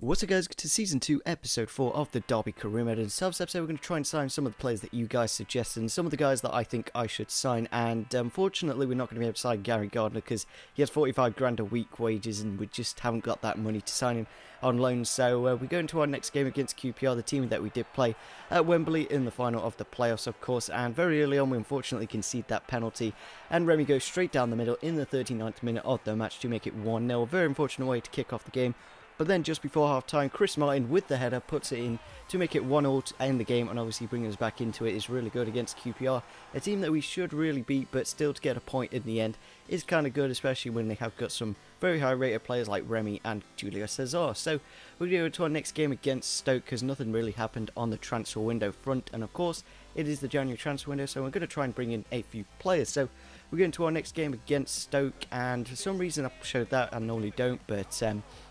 What's up guys, to Season 2, Episode 4 of the Derby Career Mode. In this episode we're going to try and sign some of the players that you guys suggested and some of the guys that I think I should sign, and unfortunately we're not going to be able to sign Gary Gardner because he has 45 grand a week wages and we just haven't got that money to sign him on loan. So we go into our next game against QPR, the team that we did play at Wembley in the final of the playoffs of course, and very early on we unfortunately concede that penalty and Remy goes straight down the middle in the 39th minute of the match to make it 1-0. Very unfortunate way to kick off the game. But then just before half-time, Chris Martin with the header puts it in to make it 1-0 to end the game, and obviously bringing us back into it is really good against QPR, a team that we should really beat, but still to get a point in the end is kind of good, especially when they have got some very high-rated players like Remy and Julio Cesar. So we're going to our next game against Stoke because nothing really happened on the transfer window front, and of course it is the January transfer window, so we're going to try and bring in a few players. So we're going to our next game against Stoke, and for some reason I showed that, I normally don't, but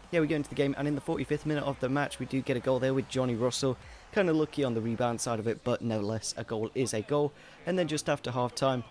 yeah, we go into the game, and in the 45th minute of the match, we do get a goal there with Johnny Russell. Kind of lucky on the rebound side of it, but no less, a goal is a goal. And then just after half-time,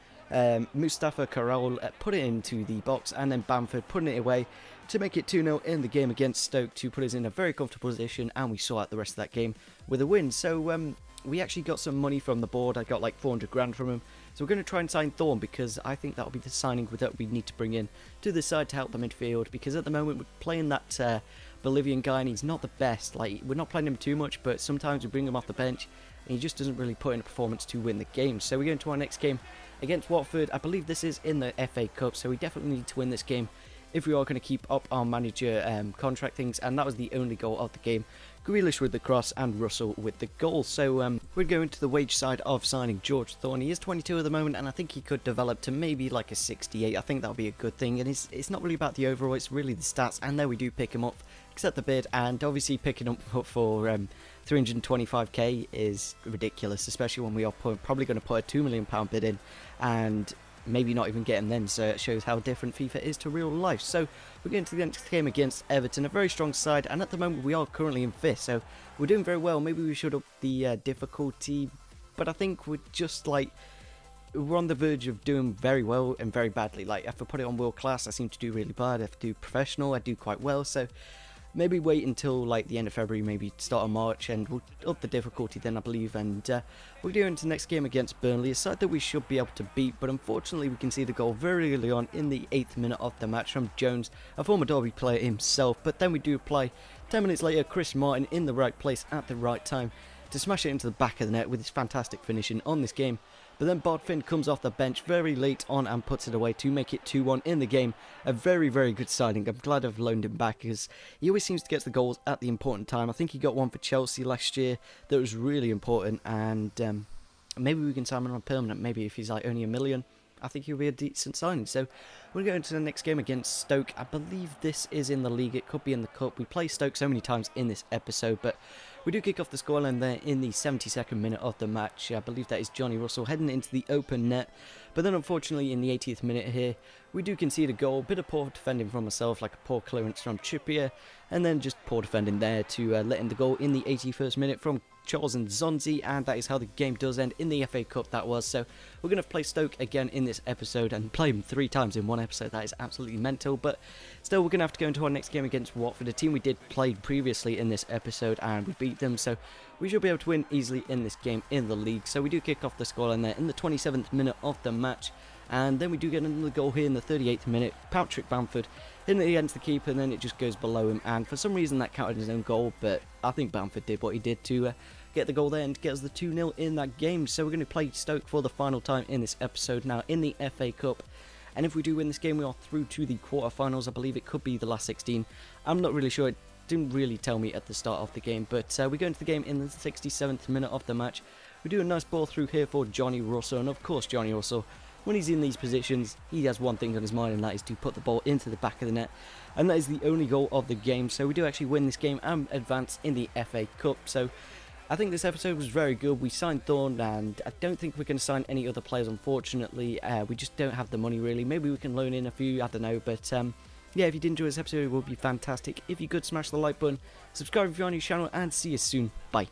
Mustafa Carroll put it into the box, and then Bamford putting it away to make it 2-0 in the game against Stoke to put us in a very comfortable position, and we saw out the rest of that game with a win. So we actually got some money from the board. I got like 400 grand from him. So we're going to try and sign Thorne because I think that'll be the signing that we need to bring in to the side to help the midfield, because at the moment we're playing that Bolivian guy and he's not the best. Like, we're not playing him too much, but sometimes we bring him off the bench and he just doesn't really put in a performance to win the game. So we go into our next game against Watford. I believe this is in the FA Cup, so we definitely need to win this game if we are going to keep up our manager contract things, and that was the only goal of the game. Grealish with the cross and Russell with the goal. So we're going to the wage side of signing George Thorne. He is 22 at the moment, and I think he could develop to maybe like a 68. I think that'll be a good thing, and it's not really about the overall, it's really the stats, and there we do pick him up, accept the bid, and obviously picking him up for 325k is ridiculous, especially when we are probably going to put a £2 million bid in, and maybe not even get him then, so it shows how different FIFA is to real life. So we're going to the next game against Everton, a very strong side, and at the moment we are currently in 5th, so we're doing very well. Maybe we should up the difficulty, but I think we're just like, we're on the verge of doing very well and very badly. Like, if I put it on world class, I seem to do really bad. If I do professional, I do quite well, so maybe wait until like the end of February, maybe start of March, and we'll up the difficulty then, I believe. And we're going into the next game against Burnley, a side that we should be able to beat, but unfortunately we can see the goal very early on in the 8th minute of the match from Jones, a former Derby player himself. But then we do apply 10 minutes later Chris Martin in the right place at the right time to smash it into the back of the net with his fantastic finishing on this game. But then Bodfin comes off the bench very late on and puts it away to make it 2-1 in the game. A very, very good signing. I'm glad I've loaned him back because he always seems to get the goals at the important time. I think he got one for Chelsea last year that was really important, and maybe we can sign him on permanent. Maybe if he's like only $1 million, I think he'll be a decent signing. So we're going to the next game against Stoke. I believe this is in the league. It could be in the cup. We play Stoke so many times in this episode, but we do kick off the scoreline there in the 72nd minute of the match. I believe that is Johnny Russell heading into the open net. But then unfortunately in the 80th minute here, we do concede a goal. Bit of poor defending from myself, like a poor clearance from Trippier, and then just poor defending there to let in the goal in the 81st minute from Charles and Zonzi, and that is how the game does end in the FA Cup, that was. So we're going to play Stoke again in this episode and play them 3 times in one episode. That is absolutely mental, but still we're going to have to go into our next game against Watford, a team we did play previously in this episode and we beat them, so we should be able to win easily in this game in the league. So we do kick off the scoreline there in the 27th minute of the match, and then we do get another goal here in the 38th minute. Patrick Bamford hitting it against the keeper, and then it just goes below him, and for some reason that counted his own goal, but I think Bamford did what he did to get the goal there and get us the 2-0 in that game. So we're going to play Stoke for the final time in this episode now in the FA Cup, and if we do win this game we are through to the quarterfinals. I believe it could be the last 16. I'm not really sure, it didn't really tell me at the start of the game, but we go into the game in the 67th minute of the match. We do a nice ball through here for Johnny Russell, and of course Johnny Russell, when he's in these positions, he has one thing on his mind, and that is to put the ball into the back of the net, and that is the only goal of the game. So we do actually win this game and advance in the FA Cup. So I think this episode was very good. We signed Thorne, and I don't think we're going to sign any other players, unfortunately. We just don't have the money really. Maybe we can loan in a few, I don't know, but yeah, if you did enjoy this episode, it would be fantastic if you could smash the like button, subscribe if you're on your channel, and see you soon. Bye.